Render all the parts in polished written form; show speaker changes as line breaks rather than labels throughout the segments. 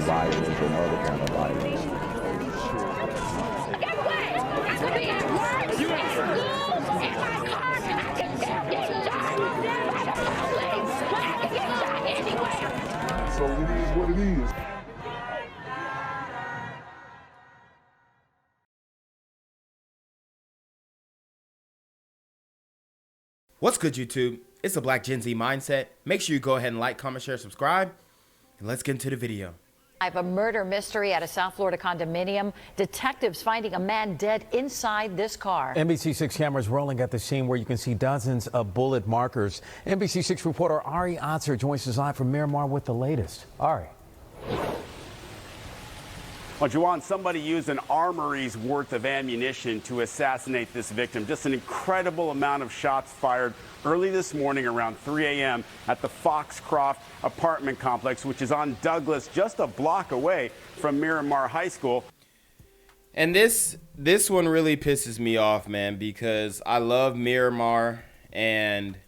violence or no other kind of violence.
Get away! I could be at work, at school, in my car, I can still get shot by the police, but I can get shot anywhere.
So it is what it is.
What's good, YouTube? It's the Black Gen Z Mindset. Make sure you go ahead and like, comment, share, subscribe, and let's get into the video.
I have a murder mystery at a South Florida condominium. Detectives finding a man dead inside this car.
NBC6 cameras rolling at the scene where you can see dozens of bullet markers. NBC6 reporter Ari Otzer joins us live from Miramar with the latest. Ari.
Well, Juwan, somebody used an armory's worth of ammunition to assassinate this victim. Just an incredible amount of shots fired early this morning around 3 a.m. at the Foxcroft apartment complex, which is on Douglas, just a block away from Miramar High School.
And this one really pisses me off, man, because I love Miramar, and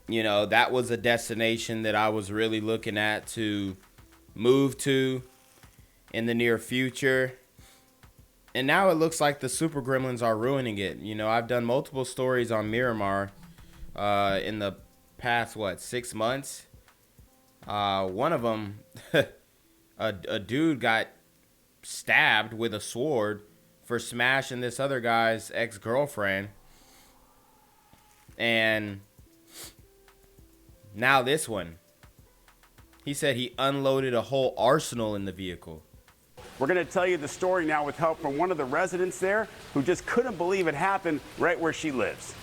you know, that was a destination that I was really looking at to move to in the near future. And now it looks like the super gremlins are ruining it. You know, I've done multiple stories on Miramar in the past, 6 months. One of them, a dude got stabbed with a sword for smashing this other guy's ex-girlfriend. And now this one. He said he unloaded a whole arsenal in the vehicle.
We're going to tell you the story now with help from one of the residents there who just couldn't believe it happened right where she lives.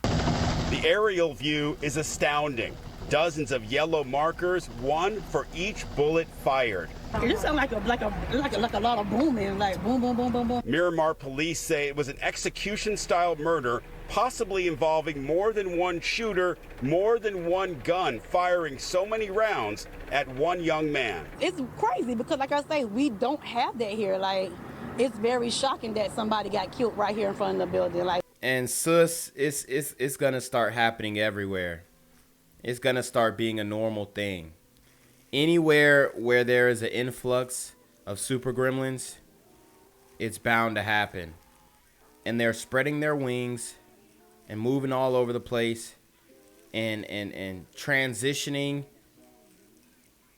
The aerial view is astounding. Dozens of yellow markers, one for each bullet fired.
It just sounds like a lot of booming, like boom, boom, boom, boom, boom.
Miramar police say it was an execution-style murder, possibly involving more than one shooter, more than one gun, firing so many rounds at one young man.
It's crazy because, like I say, we don't have that here. Like, it's very shocking that somebody got killed right here in front of the building. Like,
and sus, it's gonna start happening everywhere. It's gonna start being a normal thing. Anywhere where there is an influx of super gremlins, it's bound to happen. And they're spreading their wings and moving all over the place and transitioning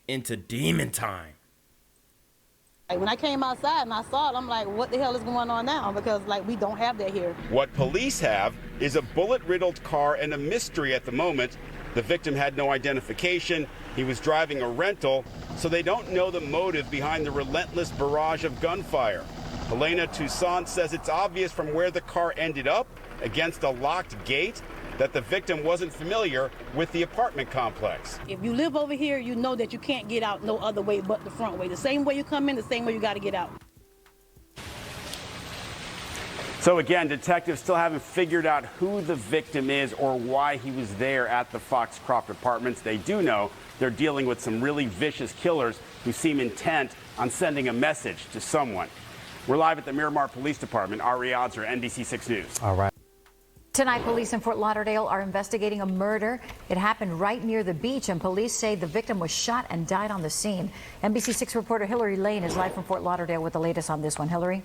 into demon time.
when I came outside and I saw it, I'm like, what the hell is going on now? Because, like, we don't have that here.
What police have is a bullet-riddled car and a mystery at the moment. The victim had no identification. He was driving a rental, so they don't know the motive behind the relentless barrage of gunfire. Helena Toussaint says it's obvious from where the car ended up, against a locked gate, that the victim wasn't familiar with the apartment complex.
If you live over here, you know that you can't get out no other way but the front way. The same way you come in, the same way you got to get out.
So again, detectives still haven't figured out who the victim is or why he was there at the Foxcroft Apartments. They do know they're dealing with some really vicious killers who seem intent on sending a message to someone. We're live at the Miramar Police Department. Ari Otzer, NBC6 News.
All right.
Tonight, police in Fort Lauderdale are investigating a murder. It happened right near the beach, and police say the victim was shot and died on the scene. NBC6 reporter Hillary Lane is live from Fort Lauderdale with the latest on this one. Hillary?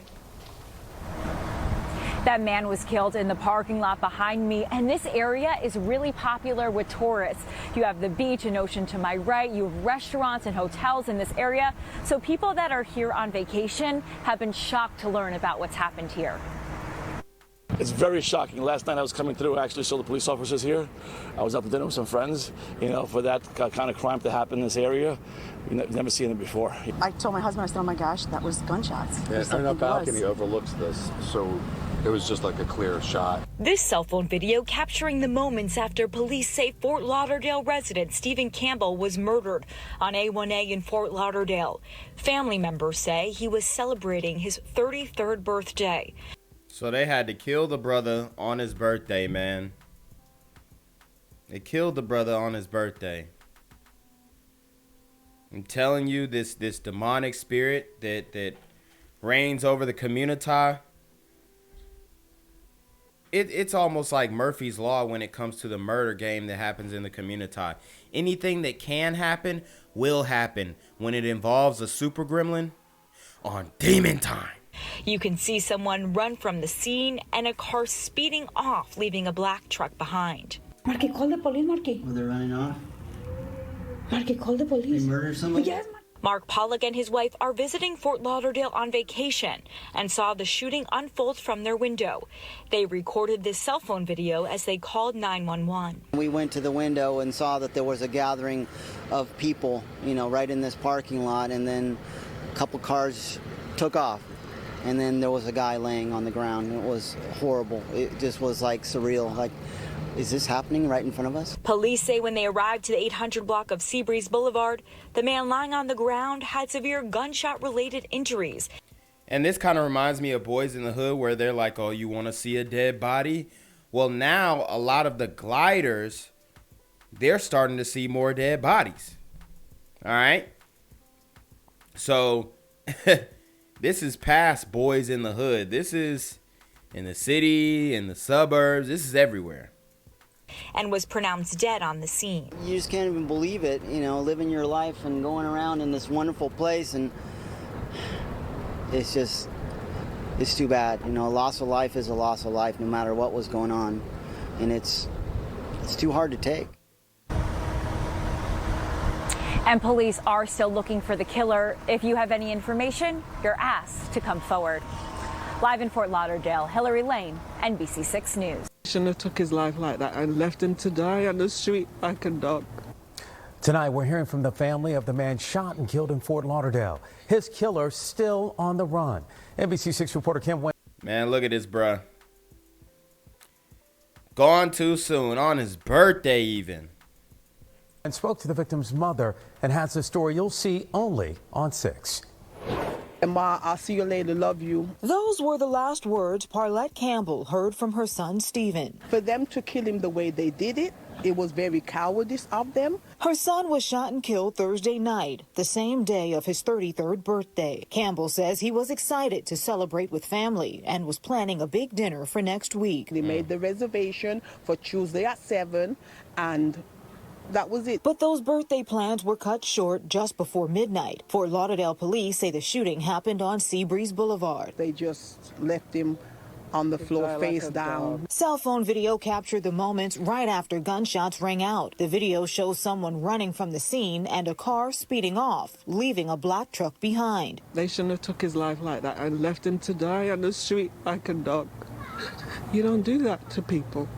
That man was killed in the parking lot behind me, and this area is really popular with tourists. You have the beach and ocean to my right. You have restaurants and hotels in this area. So people that are here on vacation have been shocked to learn about what's happened here.
It's very shocking. Last night I was coming through, I actually saw the police officers here. I was up to dinner with some friends. You know, for that kind of crime to happen in this area, you've never seen it before.
I told my husband, I said, oh my gosh, that was gunshots.
Yeah, and our balcony overlooks this, so it was just like a clear shot.
This cell phone video capturing the moments after police say Fort Lauderdale resident Stephen Campbell was murdered on A1A in Fort Lauderdale. Family members say he was celebrating his 33rd birthday.
So they had to kill the brother on his birthday, man. They killed the brother on his birthday. I'm telling you, this demonic spirit that reigns over the community, it's almost like Murphy's Law when it comes to the murder game that happens in the community. Anything that can happen will happen when it involves a super gremlin on Demon Time.
You can see someone run from the scene and a car speeding off, leaving a black truck behind.
Marky, call the police, Marky.
Were they running off?
Marky, call the police.
They murdered somebody?
Yes,
Mark Pollock and his wife are visiting Fort Lauderdale on vacation and saw the shooting unfold from their window. They recorded this cell phone video as they called 911.
We went to the window and saw that there was a gathering of people, right in this parking lot, and then a couple cars took off. And then there was a guy laying on the ground. It was horrible. It just was like surreal. Like, is this happening right in front of us?
Police say when they arrived to the 800 block of Seabreeze Boulevard, the man lying on the ground had severe gunshot-related injuries.
And this kind of reminds me of Boys in the Hood, where they're like, oh, you want to see a dead body? Well, now a lot of the gliders, they're starting to see more dead bodies. All right? So this is past Boys in the Hood. This is in the city, in the suburbs. This is everywhere.
And was pronounced dead on the scene.
You just can't even believe it, living your life and going around in this wonderful place, and it's too bad. A loss of life is a loss of life, no matter what was going on, and it's too hard to take.
And police are still looking for the killer. If you have any information, you're asked to come forward. Live in Fort Lauderdale, Hillary Lane, NBC6 News.
Shouldn't have took his life like that and left him to die on the street like a dog.
Tonight, we're hearing from the family of the man shot and killed in Fort Lauderdale. His killer still on the run. NBC6 reporter Campbell.
Man, look at this, bruh. Gone too soon, on his birthday even.
And spoke to the victim's mother and has a story you'll see only on 6.
And Ma, I'll see you later. Love you.
Those were the last words Parlette Campbell heard from her son, Stephen.
For them to kill him the way they did it, it was very cowardice of them.
Her son was shot and killed Thursday night, the same day of his 33rd birthday. Campbell says he was excited to celebrate with family and was planning a big dinner for next week.
They made the reservation for Tuesday at 7, and that was it.
But those birthday plans were cut short just before midnight. Fort Lauderdale police say the shooting happened on Seabreeze Boulevard.
They just left him on the floor, face down.
Cell phone video captured the moments right after gunshots rang out. The video shows someone running from the scene and a car speeding off, leaving a black truck behind.
They shouldn't have took his life like that and left him to die on the street like a dog. You don't do that to people.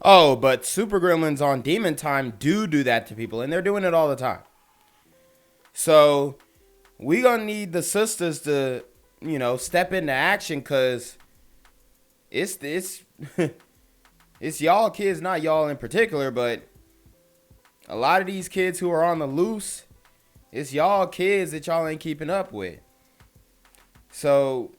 Oh, but super gremlins on Demon Time do that to people, and they're doing it all the time. So we gonna need the sisters to, step into action, because it's it's y'all kids, not y'all in particular, but a lot of these kids who are on the loose, it's y'all kids that y'all ain't keeping up with. So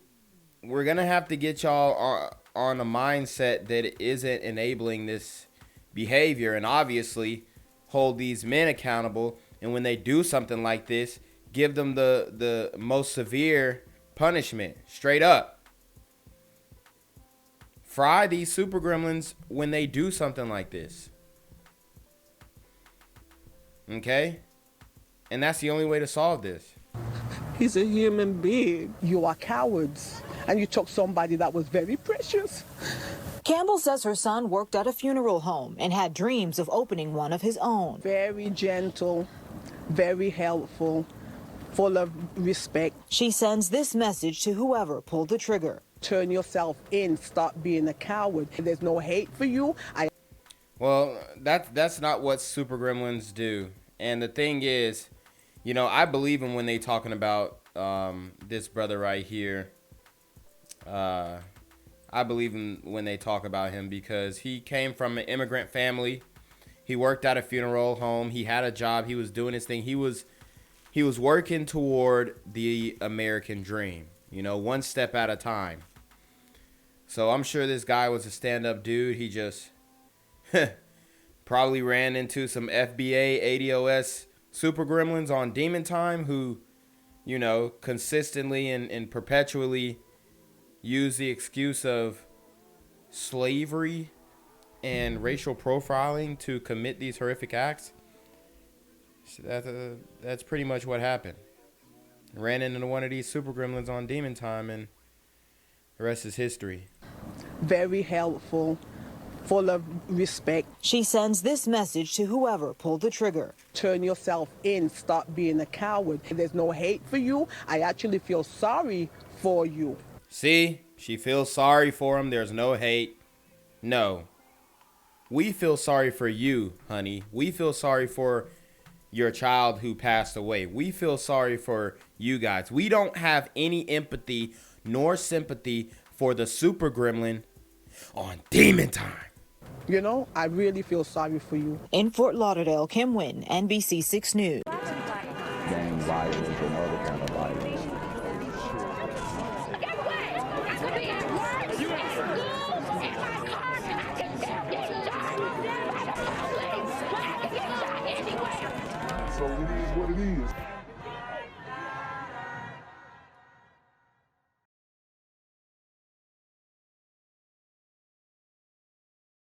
we're gonna have to get y'all on a mindset that isn't enabling this behavior, and obviously hold these men accountable. And when they do something like this, give them the most severe punishment, straight up. Fry these super gremlins when they do something like this. Okay? And that's the only way to solve this.
He's a human being. You are cowards, and you took somebody that was very precious.
Campbell says her son worked at a funeral home and had dreams of opening one of his own.
Very gentle, very helpful, full of respect.
She sends this message to whoever pulled the trigger.
Turn yourself in, stop being a coward. There's no hate for you.
Well, that's not what super gremlins do. And the thing is, I believe in when they talking about this brother right here. I believe in when they talk about him, because he came from an immigrant family. He worked at a funeral home. He had a job. He was doing his thing. He was working toward the American dream, one step at a time. So I'm sure this guy was a stand-up dude. He just probably ran into some FBA ADOS super gremlins on Demon Time who, consistently and perpetually use the excuse of slavery and racial profiling to commit these horrific acts. So that's pretty much what happened. Ran into one of these super gremlins on Demon Time, and the rest is history.
Very helpful, full of respect.
She sends this message to whoever pulled the trigger.
Turn yourself in, stop being a coward. There's no hate for you. I actually feel sorry for you.
See, she feels sorry for him. There's no hate. No. We feel sorry for you, honey. We feel sorry for your child who passed away. We feel sorry for you guys. We don't have any empathy nor sympathy for the super gremlin on Demon Time.
You know, I really feel sorry for you.
In Fort Lauderdale, Kim Wynn, NBC 6 News.
Gang violence and other kind of violence. So it is what it is.